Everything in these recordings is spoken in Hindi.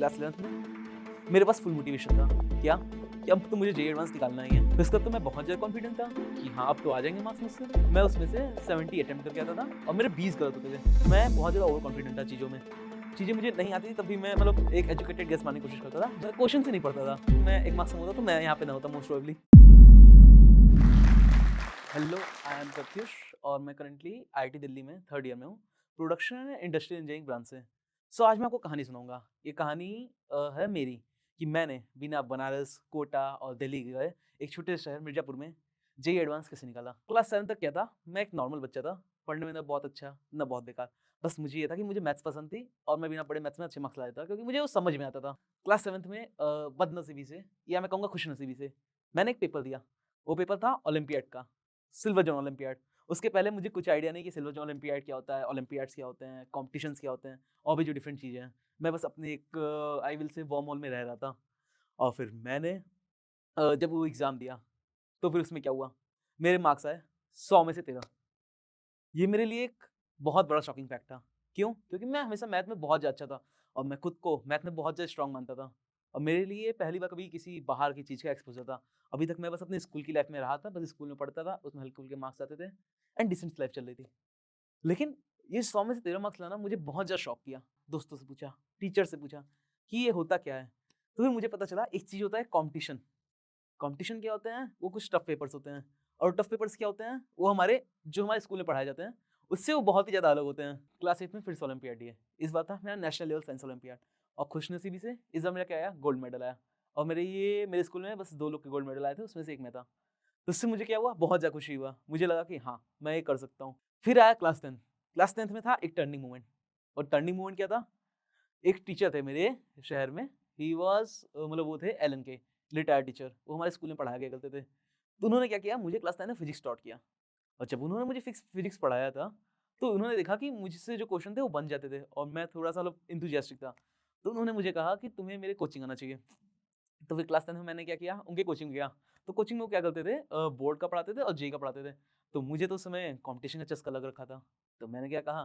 क्लास 11th में मेरे पास फुल मोटिवेशन था। क्या? कि अब तो मुझे जेईई एडवांस निकालना ही है। तो इसका तो मैं बहुत ज़्यादा कॉन्फिडेंट था कि हाँ, अब तो आ जाएँगे मार्क्स मुझसे। मैं उसमें से 70 अटेम्प्ट करके आता था और मेरे 20 गलत होते थे। मैं बहुत ज़्यादा ओवर कॉन्फिडेंट था चीज़ों में। चीज़ें मुझे नहीं आती थी तब भी मैं मतलब एक एजुकेटेड गेस मारने की कोशिश करता था। मैं क्वेश्चन से नहीं पढ़ता था। मैं 1 मार्क्स में होता तो मैं यहाँ पे ना होता most probably. Hello, I am Pratyush और मैं करंटली आईआईटी दिल्ली में 3rd ईयर में हूँ। Production and industrial engineering branch से। सो आज मैं आपको कहानी सुनाऊँगा। ये कहानी है मेरी कि मैंने बिना बनारस, कोटा और दिल्ली गए एक छोटे से शहर मिर्ज़ापुर में जेईई एडवांस कैसे निकाला। क्लास 7 तक क्या था, मैं एक नॉर्मल बच्चा था। पढ़ने में ना बहुत अच्छा, ना बहुत बेकार। बस मुझे ये था कि मुझे मैथ्स पसंद थी और मैं बिना पढ़े मैथ्स में अच्छे मार्क्स ला देता क्योंकि मुझे वो समझ में आता था। क्लास 7th में बदनसीबी से या मैं कहूँगा खुशनसीबी से मैंने एक पेपर दिया। वो पेपर था ओलंपियाड का। Silver John olympiad. उसके पहले मुझे कुछ आइडिया नहीं कि सिल्वर जॉन ओलंपियाड क्या होता है, ओलंपियाड्स क्या होते हैं, कॉम्पिटिशन्स क्या होते हैं और भी जो डिफरेंट चीज़ें हैं। मैं बस अपने एक I will say worm hole में रह रहा था और फिर मैंने जब वो एग्ज़ाम दिया, तो फिर उसमें क्या हुआ, मेरे मार्क्स आए 100 में से 13। ये मेरे लिए एक बहुत बड़ा शॉकिंग फैक्ट था। क्यों? क्योंकि मैं हमेशा मैथ में बहुत ज़्यादा अच्छा था और मैं खुद को मैथ में बहुत ज़्यादा स्ट्रॉन्ग मानता था और मेरे लिए पहली बार कभी किसी बाहर की चीज़ का एक्सपोज़र था। अभी तक मैं बस अपने स्कूल की लाइफ़ में रहा था, बस स्कूल में पढ़ता था, उसमें हल्के-फुल्के मार्क्स आते थे एंड डिसेंट लाइफ़ चल रही थी। लेकिन ये 100 में से 13 मार्क्स लाना मुझे बहुत ज़्यादा शॉक किया। दोस्तों से पूछा, टीचर से पूछा कि ये होता क्या है? तो फिर मुझे पता चला एक चीज़ होता है कॉम्पिटिशन। कॉम्पिटिशन क्या होते हैं? वो कुछ टफ पेपर्स होते हैं और टफ पेपर्स क्या होते हैं? वो हमारे जो हमारे स्कूल में पढ़ाए जाते हैं, उससे वो बहुत ही ज़्यादा अलग होते हैं। क्लास 8 में फिर से ओलंपियाड दिए। इस बार था मेरा नेशनल लेवल साइंस ओलंपियाड और खुशनसीबी से इस बार मेरा क्या आया? गोल्ड मेडल आया और मेरे स्कूल में बस 2 लोग के गोल्ड मेडल आए थे, उसमें से एक मैं था। तो उससे मुझे क्या हुआ? बहुत ज़्यादा खुशी हुआ। मुझे लगा कि हाँ, मैं ये कर सकता हूँ। फिर आया क्लास 10। क्लास 10th में था एक टर्निंग मोमेंट और टर्निंग मोमेंट क्या था? एक टीचर थे मेरे शहर में, ही वाज़ मतलब वो थे एलएन के, रिटायर्ड टीचर। वो हमारे स्कूल में पढ़ाया किया करते थे। तो उन्होंने क्या किया, मुझे क्लास 10 में फिज़िक्स टॉट किया और जब उन्होंने मुझे फिज़िक्स पढ़ाया था, तो उन्होंने देखा कि मुझसे जो क्वेश्चन थे वो बन जाते थे और मैं थोड़ा-सा मतलब एंथुसियास्टिक था। तो उन्होंने मुझे कहा कि तुम्हें मेरे कोचिंग आना चाहिए। तो फिर क्लास 10 में मैंने क्या किया, उनके कोचिंग गया। तो कोचिंग में वो क्या करते थे बोर्ड का पढ़ाते थे और जेईई का पढ़ाते थे। तो मुझे तो उस समय कॉम्पिटिशन का चस्का लग रखा था। तो मैंने क्या कहा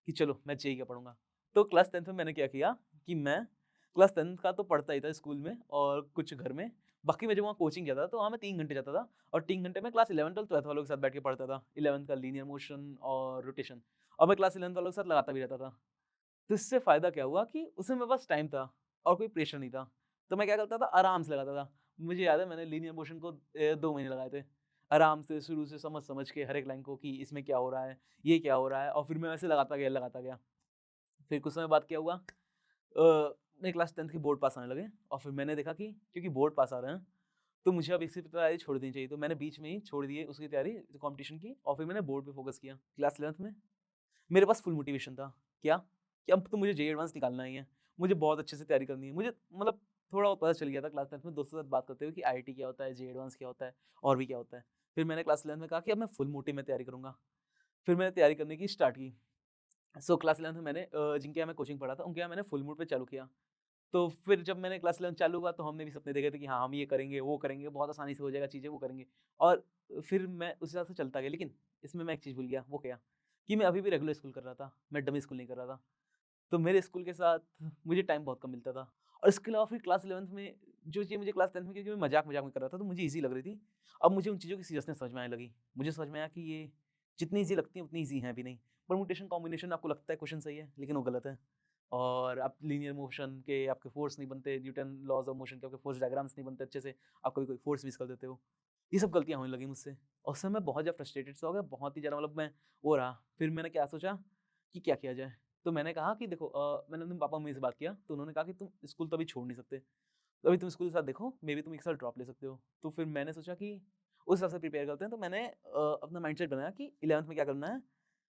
कि चलो मैं जेईई का पढ़ूँगा। तो क्लास 10th में मैंने क्या किया कि मैं क्लास 10th का तो पढ़ता ही था स्कूल में और कुछ घर में। बाकी मैं जब वहाँ कोचिंग गया था तो वहाँ मैं 3 घंटे जाता था और 3 घंटे में क्लास 11th और 12th वालों के साथ बैठ के पढ़ता था। 11th का लीनियर मोशन और रोटेशन और मैं क्लास 11th वालों के साथ लगाता भी रहता था। तो इससे फ़ायदा क्या हुआ कि उसमें मेरे पास टाइम था और कोई प्रेशर नहीं था। तो मैं क्या करता था, आराम से लगाता था। मुझे याद है मैंने लीनियर मोशन को 2 महीने लगाए थे। आराम से शुरू से समझ-समझ के हर एक लाइन को कि इसमें क्या हो रहा है, ये क्या हो रहा है और फिर मैं वैसे लगाता गया, लगाता गया। फिर कुछ समय बाद क्या हुआ मेरे क्लास 10th के बोर्ड पास आने लगे और फिर मैंने देखा कि क्योंकि बोर्ड पास आ रहे हैं, तो मुझे अब इसकी तैयारी छोड़ देनी चाहिए। तो मैंने बीच में ही छोड़ दी उसकी तैयारी कॉम्पिटिशन की और फिर मैंने बोर्ड पे फ़ोकस किया। क्लास 11th में मेरे पास फुल मोटिवेशन था। क्या? कि अब तो मुझे जेईई एडवांस निकालना ही है। मुझे बहुत अच्छे से तैयारी करनी है। मुझे मतलब थोड़ा बहुत पता चल गया था क्लास 10th में दोस्तों के साथ बात करते हुए कि आईआईटी क्या होता है, जेईई एडवांस क्या होता है और भी क्या होता है। फिर मैंने क्लास 11th में कहा कि अब मैं फुल मोटिव में तैयारी करूँगा। फिर मैंने तैयारी करने की स्टार्ट की। सो क्लास 11th में मैंने जिनके यहाँ मैं कोचिंग पढ़ा था, उनके यहाँ मैंने फुल मोड पे चालू किया। तो फिर जब मैंने क्लास 11 चालू हुआ तो हमने भी सपने देखे थे कि हाँ, हम ये करेंगे, वो करेंगे, बहुत आसानी से हो जाएगा चीज़ें, वो करेंगे। और फिर मैं उस हिसाब से चलता गया। लेकिन इसमें मैं एक चीज़ भूल गया, वो क्या? कि मैं अभी भी रेगुलर स्कूल कर रहा था, मैं डमी स्कूल नहीं कर रहा था। तो मेरे स्कूल के साथ मुझे टाइम बहुत कम मिलता था और इसके अलावा फिर क्लास 11th में जो चीज़ मुझे क्लास 10th में क्योंकि मैं मज़ाक-मज़ाक में कर रहा था तो मुझे ईज़ी लग रही थी। अब मुझे उन चीज़ों की सीरियसनेस समझ में आने लगी। मुझे समझ में आया कि ये जितनी ईज़ी लगती है उतनी ईज़ी है भी नहीं। परम्यूटेशन कॉम्बिनेशन आपको लगता है क्वेश्चन सही है, लेकिन वो गलत है। और आप लीनियर मोशन के आपके फोर्स नहीं बनते, न्यूटन लॉज़ ऑफ मोशन के आपके फोर्स डायग्राम्स नहीं बनते अच्छे से, आप कभी कोई फोर्स मिस कर देते हो। ये सब गलतियाँ होने लगी मुझसे और उस समय मैं बहुत ज़्यादा फ्रस्ट्रेटेड सा हो गया, बहुत ही ज़्यादा मतलब मैं वो रहा। फिर मैंने क्या सोचा कि क्या किया जाए? तो मैंने कहा कि देखो मैंने अपने पापा-मम्मी से बात किया, तो उन्होंने कहा कि तुम स्कूल तो अभी छोड़ नहीं सकते। तो अभी तुम स्कूल के साथ देखो, मेबी तुम 1 साल ड्रॉप ले सकते हो। तो फिर मैंने सोचा कि उस हिसाब से प्रिपेयर करते हैं, तो मैंने अपना माइंडसेट बनाया कि 11th में क्या करना है।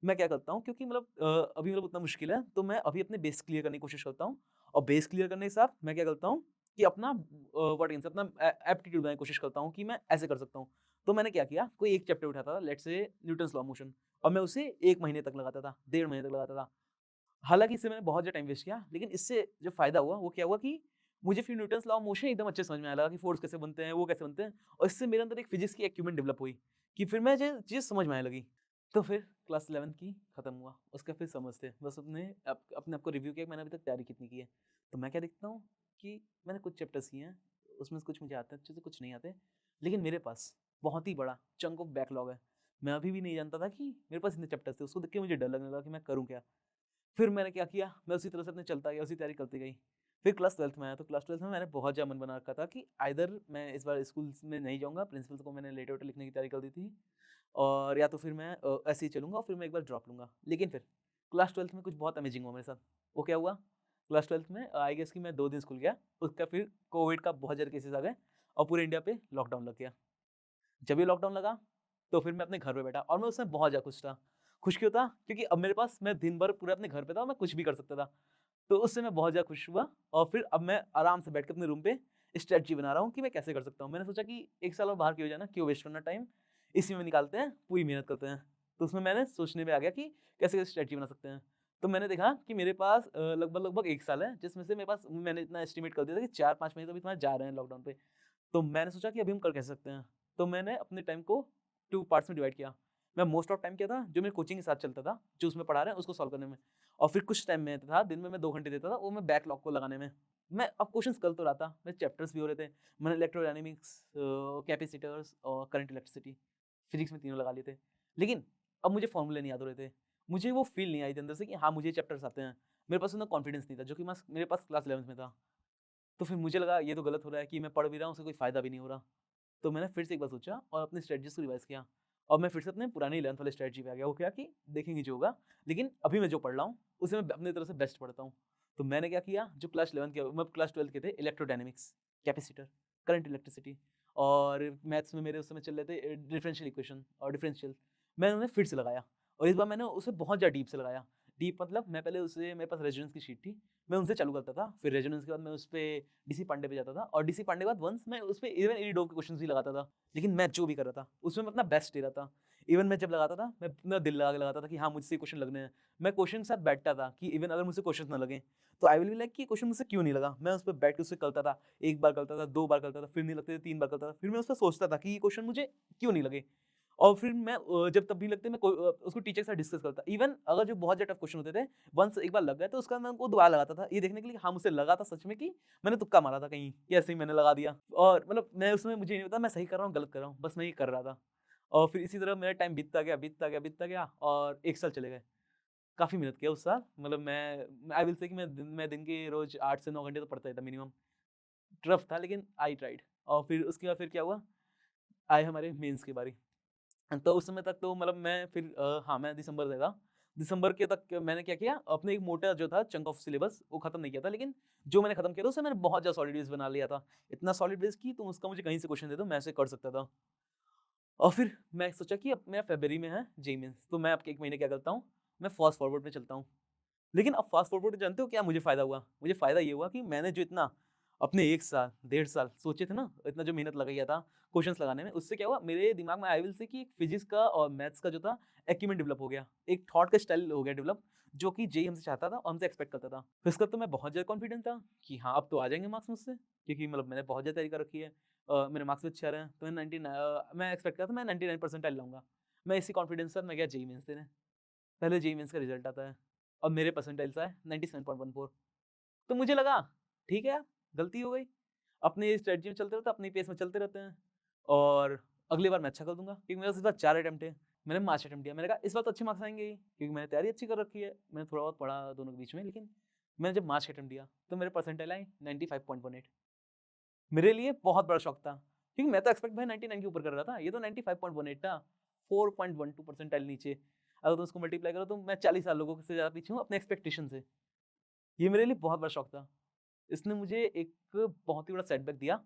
मैं क्या करता हूँ क्योंकि मतलब अभी मतलब उतना मुश्किल है, तो मैं अभी अपने बेस क्लियर करने की कोशिश करता हूँ और बेस क्लियर करने के साथ मैं क्या करता हूँ कि अपना व्हाट कैन से अपना एप्टीट्यूड बनाने की कोशिश करता हूँ कि मैं ऐसे कर सकता हूँ। तो मैंने क्या किया, कोई एक चैप्टर उठाता था, let's say Newton's law of motion और मैं उसे 1 महीने तक लगाता था, 1.5 महीने तक लगाता था। हालाँकि इससे मैंने बहुत ज़्यादा टाइम वेस्ट किया, लेकिन इससे जो फ़ायदा हुआ, वो क्या हुआ कि मुझे फिर न्यूटन्स लॉ ऑफ मोशन एकदम अच्छे से समझ में आने लगा कि फोर्स कैसे बनते हैं, वो कैसे बनते हैं और इससे मेरे अंदर एक फिज़िक्स की एक्यूमेंट डेवलप हुई कि फिर मुझे चीज़ समझ में आने लगी। तो फिर क्लास 11th की खत्म हुआ, उसका फिर समझ थे, बस अपने आप को रिव्यू किया कि मैंने अभी तक तैयारी कितनी की है। तो मैं क्या देखता हूँ कि मैंने कुछ चैप्टर्स किए हैं, उसमें से कुछ मुझे आते हैं अच्छे से, कुछ नहीं आते। लेकिन मेरे पास बहुत ही बड़ा चंक ऑफ बैकलॉग है। मैं अभी भी नहीं जानता था कि मेरे पास इतने चैप्टर्स थे, उसको देख के मुझे डर लगने लगा कि मैं करूँ क्या? फिर मैंने क्या किया, मैं उसी तरह से अपने चलता गया, उसी तैयारी करती गई। फिर क्लास 12th में आया, तो क्लास 12th में मैंने बहुत ज़्यादा मन बना रखा था कि आइदर मैं इस बार स्कूल में नहीं जाऊँगा, प्रिंसिपल को मैंने लेटर वेटर लिखने की तैयारी कर दी थी, और या तो फिर मैं ऐसे ही चलूँगा और फिर मैं एक बार ड्रॉप लूँगा। लेकिन फिर क्लास 12th में कुछ बहुत अमेजिंग हुआ मेरे साथ। वो क्या हुआ? क्लास 12th में आई गेस कि मैं 2 दिन स्कूल गया, उसका फिर कोविड का बहुत ज़्यादा केसेज़ आ गए और पूरे इंडिया पे लॉकडाउन लग गया। जब ये लॉकडाउन लगा, तो फिर मैं अपने घर पे बैठा और मैं उसमें बहुत ज़्यादा खुश था। खुश क्यों था? क्योंकि अब मेरे पास, मैं दिन भर पूरे अपने घर पे था और मैं कुछ भी कर सकता था। तो उससे मैं बहुत ज़्यादा खुश हुआ और फिर अब मैं आराम से बैठ के अपने रूम पे स्ट्रैटेजी बना रहा हूँ कि मैं कैसे कर सकता हूँ। मैंने सोचा कि 1 साल और बाहर क्यों जाना, क्यों वेस्ट करना टाइम, इसी में निकालते हैं, पूरी मेहनत करते हैं। तो उसमें मैंने सोचने में आ गया कि कैसे-कैसे स्ट्रैटेजी बना सकते हैं। तो मैंने देखा कि मेरे पास लगभग-लगभग 1 साल है, जिसमें से मेरे पास, मैंने इतना एस्टिमेट कर दिया था कि 4-5 महीने तो अभी तुम्हारे जा रहे हैं लॉकडाउन पे। तो मैंने सोचा कि अभी हम कर कैसे सकते हैं। तो मैंने अपने टाइम को 2 पार्ट्स में डिवाइड किया। मैं मोस्ट ऑफ टाइम क्या था, जो मेरे कोचिंग के साथ चलता था, जो उसमें पढ़ा रहे हैं उसको सॉल्व करने में। और फिर कुछ टाइम में था, दिन में मैं 2 घंटे देता था, वो मैं बैकलॉग को लगाने में। मैं अब क्वेश्चंस कर तो रहा था, मेरे चैप्टर्स भी हो रहे थे। मैंने इलेक्ट्रोडायनामिक्स, कैपेसिटर्स और करंट इलेक्ट्रिसिटी, फिजिक्स में तीनों लगा लिए थे। लेकिन अब मुझे फॉर्मूले नहीं याद हो रहे थे। मुझे वो फील नहीं आई थी अंदर से कि हाँ, मुझे ये चैप्टर्स आते हैं। मेरे पास उतना कॉन्फिडेंस नहीं था, जो कि मेरे पास क्लास 11th में था। तो फिर मुझे लगा ये तो गलत हो रहा है कि मैं पढ़ भी रहा हूँ, उससे कोई फ़ायदा भी नहीं हो रहा। तो मैंने फिर से एक बार सोचा और अपनी स्ट्रैटेजीज़ को रिवाइज़ किया और मैं फिर से अपने पुरानी 11th वाली स्ट्रैटेजी पे आ गया। वो क्या कि देखेंगे जो होगा, लेकिन अभी मैं जो पढ़ रहा हूँ, उसे मैं अपनी तरफ से बेस्ट पढ़ता हूँ। तो मैंने क्या किया, जो क्लास 11th के, मतलब क्लास 12th के थे, इलेक्ट्रोडायनामिक्स, कैपेसिटर, करंट इलेक्ट्रिसिटी और मैथ्स में मेरे उस समय चल रहे थे डिफरेंशियल इक्वेशन और डिफरेंशियल, मैंने उन्हें फिर से लगाया और इस बार मैंने उसे बहुत ज़्यादा डीप से लगाया। डीप मतलब मैं पहले उसे, मेरे पास रेजोनेंस की शीट थी, मैं उनसे चालू करता था, फिर रेजोनेंस के बाद मैं उस पे डीसी पांडे पे जाता था और डीसी पांडे के बाद वंस मैं उस पे इवन इरिडोव के क्वेश्चंस भी लगाता था। लेकिन मैं जो भी कर रहा था, उसमें मैं अपना बेस्ट दे रहा था। इवन मैं जब लगाता था, मैं अपना दिल लगा के लगाता था कि हाँ, मुझसे ये क्वेश्चन लगने हैं। मैं क्वेश्चन के साथ बैठता था कि इवन अगर मुझसे क्वेश्चन ना लगे, तो आई विल बी लाइक कि क्वेश्चन मुझसे क्यों नहीं लगा? मैं उस पे बैठ के उससे करता था। 1 बार करता था, 2 बार करता था, फिर नहीं लगते थे, 3 बार करता था। फिर मैं उस पे सोचता था कि ये क्वेश्चन मुझे क्यों नहीं लगे? और फिर मैं जब तब भी लगते, मैं उसको टीचर के साथ डिस्कस करता। इवन अगर जो बहुत ज़्यादा टफ क्वेश्चन होते थे, वंस एक बार लग गए, तो उसका मैं उनको दोबारा लगाता था, ये देखने के लिए कि हाँ, मुझसे लगा था सच में कि मैंने तुक्का मारा था कहीं, कि ऐसे ही मैंने लगा दिया। और मतलब मैं उसमें, मुझे नहीं पता मैं सही कर रहा हूँ, गलत कर रहा हूँ, बस मैं ये कर रहा था। और फिर इसी तरह मेरा टाइम बीतता गया, बीतता गया, बीतता गया और 1 साल चले गए। काफ़ी मेहनत किया उस साल, मतलब मैं आई विल से कि मैं दिन के रोज़ 8 से 9 घंटे तो पढ़ता ही था मिनिमम। टफ था लेकिन आई ट्राइड। और फिर उसके बाद फिर क्या हुआ, आए हमारे मेंस की बारी। तो उस समय तक तो मतलब मैं फिर हाँ, मैं दिसंबर से था। दिसंबर के तक मैंने क्या किया, अपने एक मोटा जो था चंक ऑफ सिलेबस, वो खत्म नहीं किया था, लेकिन जो मैंने खत्म किया था, उससे मैंने बहुत ज़्यादा सॉलिड बेस बना लिया था। इतना सॉलिड बेस कि तुम उसका मुझे कहीं से क्वेश्चन दे दो, मैं उसे कर सकता था। और फिर मैं सोचा कि अब मेरा फ़रवरी में है जेईई मेन्स, तो मैं अब 1 महीने क्या करता हूँ, मैं फास्ट फॉरवर्ड में चलता हूँ। लेकिन अब फास्ट फॉरवर्ड जानते हो क्या मुझे फ़ायदा हुआ? मुझे फ़ायदा ये हुआ कि मैंने जो इतना अपने 1 साल, 1.5 साल सोचे थे ना, इतना जो मेहनत लगाया था क्वेश्चन्स लगाने में, उससे क्या हुआ, मेरे दिमाग में आई विल से कि एक फिज़िक्स का और मैथ्स का जो था एक्यूमेंट डेवलप हो गया। एक थॉट का स्टाइल हो गया डेवलप, जो कि जेईई हमसे चाहता था और हमसे एक्सपेक्ट करता था। फिर उसके बाद तो मैं बहुत ज़्यादा कॉन्फिडेंट था कि हाँ, अब तो आ जाएँगे मार्क्स मुझसे, क्योंकि मतलब मैंने बहुत ज़्यादा तैयारी कर रखी है। मेरे मार्क्स भी अच्छे आ रहे हैं, तो मैं एक्सपेक्ट कर रहा था मैं 99 परसेंटाइल लाऊँगा। मैं इसी कॉन्फिडेंस के साथ मैं गया जेईई मेन्स देने। पहले जेईई मेन्स का रिज़ल्ट आता है और मेरे परसेंटाइल्स आए 97.14। तो मुझे लगा ठीक है यार, गलती हो गई। अपनी स्ट्रेटजी में चलते रहते हैं, अपनी पेस में चलते रहते हैं और अगली बार मैं अच्छा कर दूँगा, क्योंकि मेरे पास इस बार 4 अटेम्प्ट है। मैंने मार्च अटेम्प्ट दिया, मैंने कहा इस बार तो अच्छे मार्क्स आएँगे ही, क्योंकि मैंने तैयारी अच्छी कर रखी है। मैंने थोड़ा बहुत पढ़ा दोनों के बीच में, लेकिन मैंने जब मार्च अटेम्प्ट दिया, तो मेरे परसेंटाइल आए 95.18। मेरे लिए बहुत बड़ा शॉक था, क्योंकि मैं तो एक्सपेक्ट भाई 99 के ऊपर कर रहा था, ये तो 95.18 था, 4.12 परसेंटाइल नीचे। अगर तुम उसको मल्टीप्लाई करो, तो मैं 40 साल लोगों से ज़्यादा पीछे हूँ अपने एक्सपेक्टेशन से। ये मेरे लिए बहुत बड़ा शॉक था। इसने मुझे एक बहुत ही बड़ा सेटबैक दिया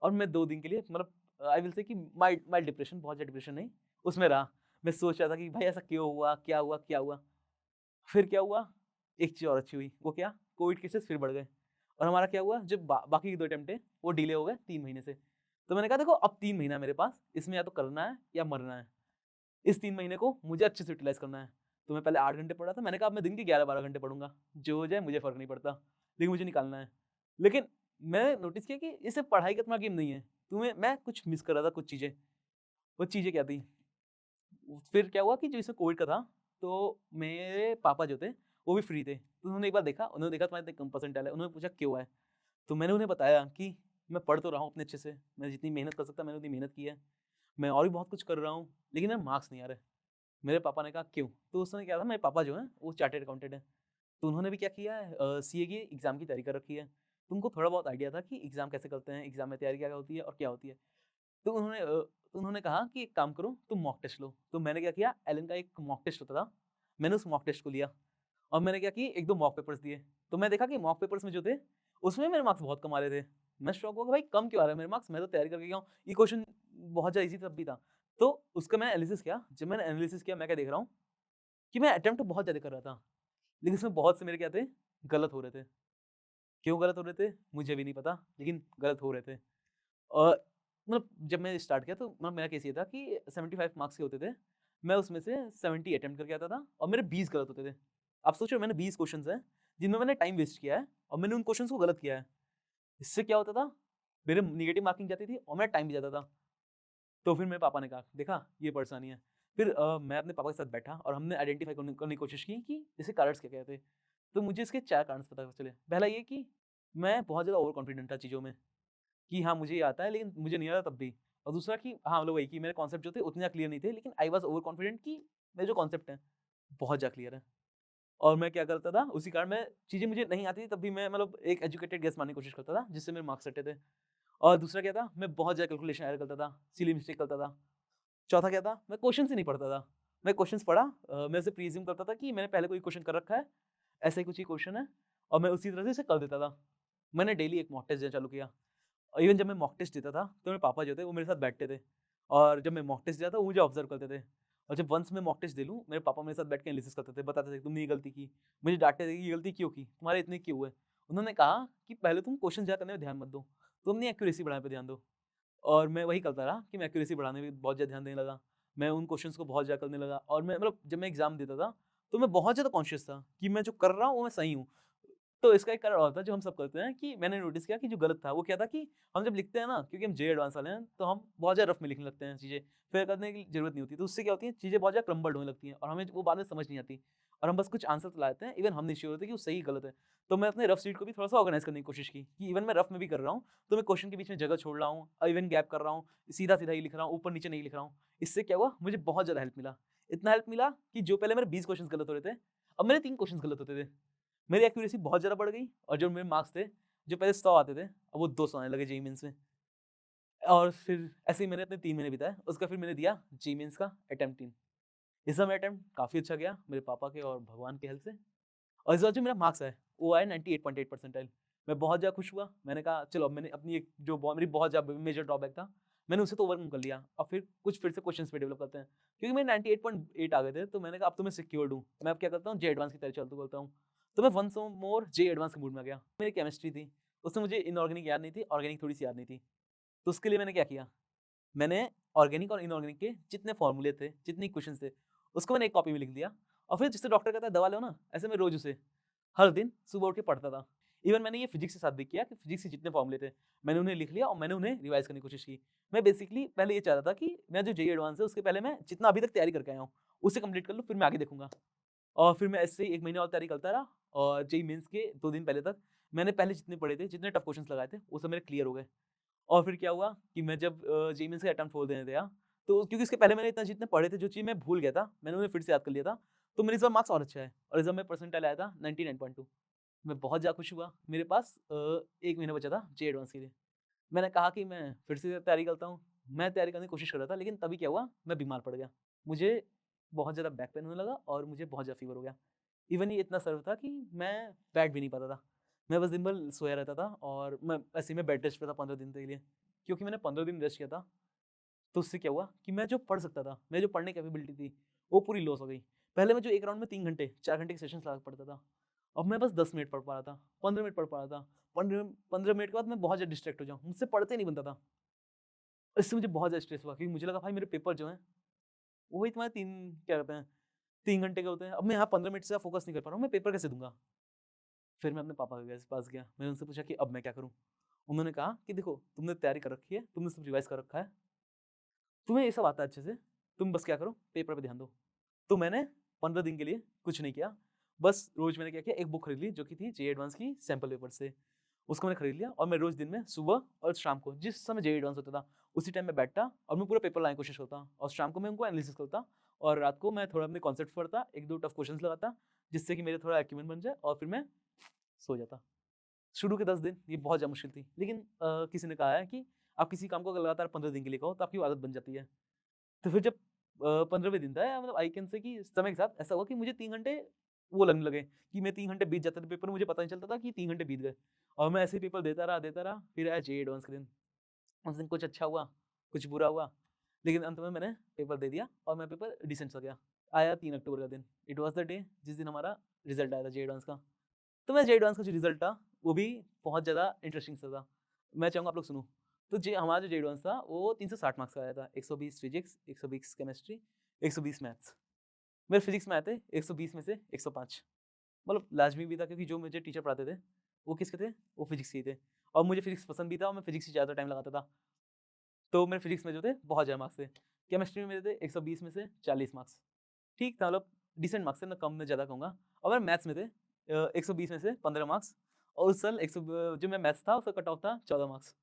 और मैं 2 दिन के लिए, मतलब आई विल से कि माइल्ड माइल्ड डिप्रेशन, बहुत ज़्यादा डिप्रेशन नहीं, उसमें रहा। मैं सोच रहा था कि भाई ऐसा क्यों हुआ? क्या हुआ? क्या हुआ? फिर क्या हुआ? एक चीज़ और अच्छी हुई, वो क्या? कोविड केसेस फिर बढ़ गए और हमारा क्या हुआ, जो बाकी के 2 अटेम्प्ट थे, वो डिले हो गए 3 महीने से। तो मैंने कहा देखो, अब 3 महीना मेरे पास, इसमें या तो करना है या मरना है। इस 3 महीने को मुझे अच्छे से यूटिलाइज़ करना है। तो मैं पहले 8 घंटे पढ़ रहा था, मैंने कहा अब मैं दिन के 11-12 घंटे पढ़ूँगा। जो हो जाए मुझे फ़र्क नहीं पड़ता, लेकिन मुझे निकालना है। लेकिन मैंने नोटिस किया कि ये सिर्फ़ पढ़ाई का तुम्हारा गेम नहीं है। मैं कुछ मिस कर रहा था कुछ चीज़ें। वो चीज़ें क्या थी? फिर क्या हुआ कि जो इसमें कोविड का था, तो मेरे पापा जो थे, वो भी फ्री थे। तो उन्होंने एक बार देखा, उन्होंने देखा तुम्हारे इतने कम परसेंटाइल है, उन्होंने पूछा क्यों है? तो मैंने उन्हें बताया कि मैं पढ़ तो रहा हूँ उतने अच्छे से, मैं जितनी मेहनत कर सकता मैंने उतनी मेहनत की है। मैं और भी बहुत कुछ कर रहा हूँ, लेकिन मेरे मार्क्स नहीं आ रहे। मेरे पापा ने कहा क्यों? तो उस समय क्या था, मेरे पापा जो हैं वो चार्टर्ड अकाउंटेंट हैं। तो उन्होंने भी क्या किया है, सीए की एग्ज़ाम की तैयारी कर रखी है। तो उनको थोड़ा बहुत आइडिया था कि एग्ज़ाम कैसे करते हैं, एग्ज़ाम में तैयारी क्या-क्या होती है और क्या होती है। तो उन्होंने कहा कि एक काम करो, तुम मॉक टेस्ट लो। तो मैंने क्या किया, एलन का एक मॉक टेस्ट होता था, मैंने उस मॉक टेस्ट को लिया और मैंने क्या कि 1-2 मॉक पेपर्स दिए। तो मैं देखा कि मॉक पेपर्स में जो थे, उसमें मेरे मार्क्स बहुत कम आ रहे थे। मैं शॉक हुआ कि भाई कम क्यों आ रहे हैं मेरे मार्क्स? मैं तो तैयारी करके गया हूँ। ये क्वेश्चन बहुत ज़्यादा ईज़ी तब भी था। तो उसका मैंने एनालिसिस किया। जब मैंने एनालिसिस किया, मैं क्या देख रहा हूँ कि मैं अटेम्प्ट तो बहुत ज़्यादा कर रहा था, लेकिन इसमें बहुत से मेरे क्या थे, गलत हो रहे थे। क्यों गलत हो रहे थे? मुझे भी नहीं पता, लेकिन गलत हो रहे थे। और मतलब जब मैंने स्टार्ट किया तो मतलब मेरा केस ये था कि 75 मार्क्स के होते थे। मैं उसमें से 70 अटेम्प्ट करके आता था और मेरे 20 गलत होते थे। आप सोचो मैंने 20 क्वेश्चन्स हैं, जिनमें मैंने टाइम वेस्ट किया है और मैंने उन क्वेश्चन्स को गलत किया है। इससे क्या होता था? मेरे नेगेटिव मार्किंग जाती थी और मेरा टाइम भी जाता था। तो फिर मेरे पापा ने कहा, "देखा ये परेशानी है।" फिर मैं अपने पापा के साथ बैठा और हमने आइडेंटिफ़ाई करने की कोशिश की कि इसके कारणस क्या-क्या थे। तो मुझे इसके 4 कारण पता चले। पहला ये कि मैं बहुत ज़्यादा ओवर कॉन्फिडेंट था चीज़ों में। कि हाँ, मुझे ये आता है लेकिन मुझे नहीं आता तब भी। और दूसरा कि हाँ, मतलब वही कि मेरे कॉन्सेप्ट जो थे उतने ज़्यादा क्लियर नहीं थे, लेकिन आई वाज़ ओवर कॉन्फिडेंट कि मेरे जो कॉन्सेप्ट हैं, बहुत ज़्यादा क्लियर हैं। और मैं क्या करता था, उसी कारण मैं चीज़ें मुझे नहीं आती थी तब भी मैं मतलब एक एजुकेटेड गेस मारने की कोशिश करता था, जिससे मेरे मार्क्स अच्छे थे। और दूसरा क्या था, मैं बहुत ज़्यादा कैलकुलेशन एरर करता था, सिली मिस्टेक करता था। चौथा क्या था, मैं क्वेश्चन्स ही नहीं पढ़ता था। मैं क्वेश्चन्स पढ़ा, मैं उसे प्रीज़्यूम करता था कि मैंने पहले कोई क्वेश्चन कर रखा है, ऐसा ही कुछ ही क्वेश्चन है और मैं उसी तरह से इसे कर देता था। मैंने डेली एक मॉक टेस्ट देना चालू किया। और इवन जब मैं मॉक टेस्ट देता था, तो मेरे पापा जो थे वो मेरे साथ बैठते थे और जब मैं मॉक टेस्ट देता था, वो मुझे ऑब्ज़र्व करते थे। और जब वन्स मैं मॉक टेस्ट दे लूँ, मेरे पापा मेरे साथ बैठ के एनालिसिस करते थे, बताते थे, "तुमने ये गलती की।" मुझे डाँटते थे कि, "ये गलती क्यों की? तुम्हारे इतने क्यों हुए?" उन्होंने कहा कि, "पहले तुम क्वेश्चन ज़्यादा करने में ध्यान मत दो, तुम अपनी एक्यूरेसी बढ़ाने पे ध्यान दो।" और मैं वही करता रहा कि मैं एक्यूरेसी बढ़ाने में बहुत ज़्यादा ध्यान देने लगा। मैं उन क्वेश्चन्स को बहुत ज़्यादा करने लगा और मैं मतलब जब मैं एग्ज़ाम देता था, तो मैं बहुत ज़्यादा कॉन्शियस था कि मैं जो कर रहा हूँ, वो मैं सही हूँ। तो इसका एक कारण और था जो हम सब करते हैं कि मैंने नोटिस किया कि जो गलत था वो क्या था कि हम जब लिखते हैं ना, क्योंकि हम जेईई एडवांस वाले हैं, तो हम बहुत ज़्यादा रफ में लिखने लगते हैं चीज़ें, फिर करने की ज़रूरत नहीं होती। तो उससे क्या होती है, चीज़ें बहुत ज़्यादा क्रम्बल्ड होने लगती हैं और हमें वो बाद में समझ नहीं आती और हम बस कुछ आंसर तो लाते हैं, इवन हम नहीं श्योर होते कि वो सही गलत है। तो मैं अपने रफ शीट को भी थोड़ा-सा ऑर्गनाइज़ करने की कोशिश की कि इवन मैं रफ में भी कर रहा हूँ, तो मैं क्वेश्चन के बीच में जगह छोड़ रहा हूँ और इवन गैप कर रहा हूँ, सीधा-सीधा ही लिख रहा हूँ, ऊपर-नीचे नहीं लिख रहा हूँ। इससे क्या हुआ, मुझे बहुत ज़्यादा हेल्प मिला। इतना हेल्प मिला कि जो पहले मेरे 20 क्वेश्चन्स गलत हो रहे थे, अब मेरे 3 क्वेश्चन्स गलत होते थे। मेरी एक्यूरेसी बहुत ज़्यादा बढ़ गई और जो मेरे मार्क्स थे, जो पहले 100 आते थे, अब वो 200 आने लगे जेईई मेन्स में। और फिर ऐसे ही मैंने अपने 3 महीने बिताए। उसका फिर मैंने दिया जेईई मेन्स का अटेम्प्ट 3। इस बार मेरा अटेम्प्ट काफ़ी अच्छा गया, मेरे पापा के और भगवान की हेल्प से। और इस बार जो मेरा मार्क्स है, वो आया 98.8 परसेंटाइल। मैं बहुत ज़्यादा खुश हुआ। मैंने कहा चलो अब मैंने अपनी एक जो मेरी बहुत ज़्यादा मेजर ड्रॉबैक था, मैंने उसे तो ओवरकम कर लिया। अब फिर से क्वेश्चन्स पे डेवलप करते हैं। क्योंकि मेरे 98.8 आ गए थे, तो मैंने कहा अब तो मैं सिक्योर्ड हूँ। मैं अब क्या करता हूँ, जेईई एडवांस की तैयारी चालू करता हूँ। तो मैं वन्स मोर जेईई एडवांस के मूड में आ गया। मेरी केमिस्ट्री थी, उसमें मुझे इनऑर्गेनिक याद नहीं थी, ऑर्गेनिक थोड़ी-सी याद नहीं थी। तो उसके लिए मैंने क्या किया, मैंने ऑर्गेनिक और इनऑर्गेनिक के जितने फॉर्मूले थे, जितने इक्वेशंस थे, उसको मैंने एक कॉपी में लिख दिया और फिर जिससे डॉक्टर कहता है दवा लो ना, ऐसे मैं रोज़ उसे हर दिन सुबह उठ के पढ़ता था। इवन मैंने ये फिज़िक्स के साथ भी किया कि फिज़िक्स के जितने फॉर्मूले थे, मैंने उन्हें लिख लिया और मैंने उन्हें रिवाइज़ करने की कोशिश की। मैं बेसिकली पहले ये चाहता था कि मैं जो जेईई एडवांस है, उसके पहले मैं जितना अभी तक तैयारी करके आया हूँ, उसे कंप्लीट कर लूँ, फिर मैं आगे देखूँगा। और फिर मैं ऐसे ही 1 महीने और तैयारी करता रहा और जेईई मेन्स के 2 दिन पहले तक मैंने पहले जितने पढ़े थे, जितने टफ क्वेश्चन्स लगाए थे, वो सब मेरे क्लियर हो गए। और फिर क्या हुआ कि मैं जब जेईई मेन्स का अटेम्प्ट 4 देने गया, तो क्योंकि इसके पहले मैंने इतना जितने पढ़े थे, जो चीज़ मैं भूल गया था, मैंने उन्हें फिर से याद कर लिया था, तो मेरे इस बार मार्क्स और अच्छा है और इस बार मेरा परसेंटाइल आया था 99.2। मैं बहुत ज़्यादा खुश हुआ। मेरे पास 1 महीना बचा था जेईई एडवांस के लिए। मैंने कहा कि मैं फिर से तैयारी करता हूँ। मैं तैयारी करने की कोशिश कर रहा था, लेकिन तभी क्या हुआ, मैं बीमार पड़ गया। मुझे बहुत ज़्यादा बैक पेन होने लगा और मुझे बहुत ज़्यादा फ़ीवर हो गया। इवन ये इतना सर्व था कि मैं बैठ भी नहीं पाता था। मैं बस दिन भर सोया रहता था और मैं ऐसे ही मैं बेड रेस्ट पे था 15 दिन के लिए। क्योंकि मैंने 15 दिन रेस्ट किया था, तो उससे क्या हुआ कि मैं जो पढ़ सकता था, मेरी जो पढ़ने की कैपेबिलिटी थी, वो पूरी लॉस हो गई। पहले मैं जो 1 राउंड में 3 घंटे, 4 घंटे के सेशंस लगा के पढ़ता था, अब मैं बस 10 मिनट पढ़ पा रहा था, 15 मिनट पढ़ पा रहा था। 15 मिनट के बाद मैं बहुत ज़्यादा डिस्ट्रैक्ट हो जाऊँ, मुझसे पढ़ते नहीं बनता था। इससे मुझे बहुत ज़्यादा स्ट्रेस हुआ क्योंकि मुझे लगा भाई मेरे पेपर जो हैं, वही तुम्हारे 3 क्या कहते हैं, 3 घंटे के होते हैं। अब मैं यहाँ 15 मिनट से ज़्यादा फ़ोकस नहीं कर पा रहा हूँ, मैं पेपर कैसे दूँगा? फिर मैं अपने पापा के पास गया, मैंने उनसे पूछा कि अब मैं क्या करूँ? उन्होंने कहा कि देखो तुमने तैयारी कर रखी है, तुमने सब रिवाइज़ कर रखा है, तुम्हें ये सब आता है अच्छे से, तुम बस क्या करो, पेपर पे ध्यान दो। तो मैंने 15 दिन के लिए कुछ नहीं किया। बस रोज़ मैंने क्या किया, एक बुक खरीद ली जो कि थी जेईई एडवांस की सैंपल पेपर से। उसको मैंने खरीद लिया और मैं रोज़ दिन में सुबह और शाम को जिस समय जेईई एडवांस होता था, उसी टाइम मैं बैठता और मैं पूरा पेपर लाने की कोशिश करता और शाम को मैं उनको एनालिसिस करता और रात को मैं थोड़ा अपने कॉन्सेप्ट्स पढ़ता, 1-2 टफ क्वेश्चन्स लगाता, जिससे कि मेरे थोड़ा एक्यूमेंट बन जाए और फिर मैं सो जाता। शुरू के 10 दिन ये बहुत ज़्यादा मुश्किल थी, लेकिन किसी ने कहा है कि आप किसी काम को अगर लगातार 15 दिन के लिए करो तो आपकी वो आदत बन जाती है। तो फिर जब 15वें दिन था, या मतलब आई कैन से कि समय के साथ ऐसा हुआ कि मुझे 3 घंटे वो लगने लगे कि मैं 3 घंटे बीत जाते थे पेपर में, मुझे पता नहीं चलता था कि 3 घंटे बीत गए और मैं ऐसे ही पेपर देता रहा, फिर आया जेईई एडवांस का दिन। उस दिन कुछ अच्छा हुआ, कुछ बुरा हुआ, लेकिन अंत में मैंने पेपर दे दिया और मैं पेपर डिसेंट सा गया। आया 3 अक्टूबर का दिन, इट वाज़ द डे जिस दिन हमारा रिज़ल्ट आया था जेईई एडवांस का। तो मैं जेईई एडवांस का जो रिज़ल्ट था, वो भी बहुत ज़्यादा इंटरेस्टिंग सा था। मैं चाहूँगा आप लोग सुनो। तो जे हमारा जो जेईई एडवांस था, वो 360 मार्क्स का आया था। 120 फिज़िक्स, 120 केमिस्ट्री, 120 मैथ्स। मेरे फिज़िक्स में आए थे 120 में से 105। मतलब लाज़मी भी था क्योंकि जो मुझे टीचर पढ़ाते थे, वो किसके थे? वो फिज़िक्स के ही थे और मुझे फिज़िक्स पसंद भी था और मैं फिज़िक्स से ज़्यादा टाइम लगाता था। तो मेरे फिज़िक्स में जो थे, बहुत ज़्यादा मार्क्स थे। केमिस्ट्री में मेरे थे 120 में से 40 मार्क्स। ठीक था, मतलब डिसेंट मार्क्स थे, ना कम ना ज़्यादा कहूँगा। और मेरे मैथ्स में थे 120 में से 15 मार्क्स और उस साल 100 जो मेरा मैथ्स था उसका कट ऑफ था 14 मार्क्स।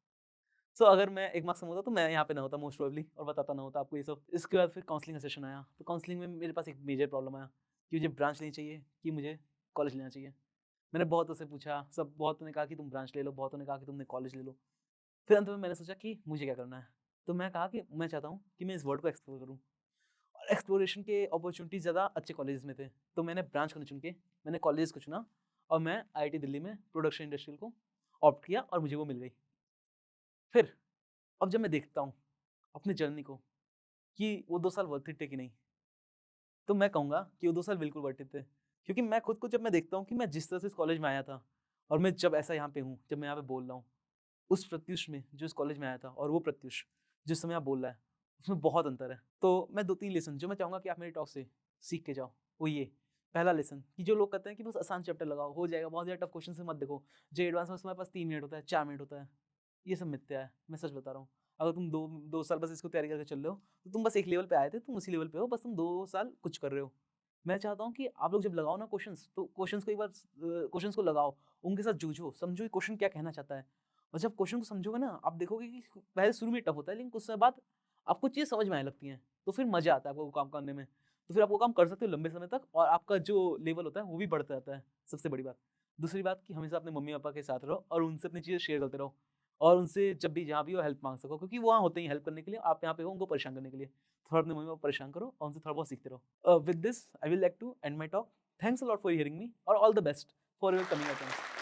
सो अगर मैं 1 मार्क्स कम होता तो मैं यहाँ पे ना होता मोस्ट प्रोबेबली और बताता ना होता आपको ये सब। इसके बाद फिर काउंसलिंग का सेशन आया। तो काउंसलिंग में मेरे पास एक मेजर प्रॉब्लम आया कि मुझे ब्रांच लेनी चाहिए कि मुझे कॉलेज लेना चाहिए। मैंने बहुतों से पूछा, सब बहुतों ने कहा कि तुम ब्रांच ले लो, बहुतों ने कहा कि तुमने कॉलेज ले लो। फिर अंत में मैंने सोचा कि मुझे क्या करना है? तो मैं कहा कि मैं चाहता हूँ कि मैं इस वर्ल्ड को एक्सप्लोर करूँ और एक्सप्लोरेशन के अपॉर्च्युनिटीज़ ज़्यादा अच्छे कॉलेजेस में थे। तो मैंने ब्रांच को नहीं चुन के मैंने कॉलेजेस को चुना और मैं आईआईटी दिल्ली में प्रोडक्शन इंडस्ट्रियल को ऑप्ट किया और मुझे वो मिल गई। फिर अब जब मैं देखता हूँ अपनी जर्नी को कि वो 2 साल वर्थ इट थे कि नहीं, तो मैं कहूँगा कि वो 2 साल बिल्कुल वर्थ इट थे। क्योंकि मैं खुद को जब मैं देखता हूँ कि मैं जिस तरह से इस कॉलेज में आया था और मैं जब ऐसा यहाँ पे हूँ, जब मैं यहाँ पे बोल रहा हूँ, उस प्रत्युष में जो इस कॉलेज में आया था और वो प्रत्युष जिस समय आप बोल रहा है, उसमें बहुत अंतर है। तो मैं 2-3 लेसन जो मैं चाहूँगा कि आप मेरी टॉक से सीख के जाओ, वो ये। पहला लेसन कि जो लोग कहते हैं कि बस आसान चैप्टर लगाओ, हो जाएगा, बहुत ज़्यादा टफ क्वेश्चन से मत देखो। जेईई एडवांस में तुम्हारे पास 3 मिनट होता है, 4 मिनट होता है। ये सब मिथ्या है, मैं सच बता रहा हूँ। अगर तुम 2 साल बस इसको तैयारी करके चल रहे हो, तो तुम बस एक लेवल पे आए थे, तुम उसी लेवल पे हो, बस तुम 2 साल कुछ कर रहे हो। मैं चाहता हूँ कि आप लोग जब लगाओ ना क्वेश्चंस, तो क्वेश्चंस को एक बार क्वेश्चंस को लगाओ, उनके साथ जूझो, समझो कि क्वेश्चन क्या कहना चाहता है। और जब क्वेश्चन को समझोगे ना, आप देखोगे कि पहले शुरू में टफ होता है, लेकिन कुछ समय बाद आपको चीज़ समझ में आने लगती हैं, तो फिर मज़ा आता है आपको वो काम करने में। तो फिर आप वो काम कर सकते हो लंबे समय तक और आपका जो लेवल होता है, वो भी बढ़ता रहता है, सबसे बड़ी बात। दूसरी बात कि हमेशा अपने मम्मी-पापा के साथ रहो और उनसे अपनी चीज़ें शेयर करते रहो और उनसे जब भी जहाँ भी हो हेल्प माँग सको, क्योंकि वो वहाँ होते ही हेल्प करने के लिए, आप यहाँ पे हो उनको परेशान करने के लिए। थोड़ा अपने मम्मी-पापा को परेशान करो और उनसे थोड़ा बहुत सीखते रहो। With this I will like to end my talk. Thanks a lot for hearing me और all the best for your coming attempts.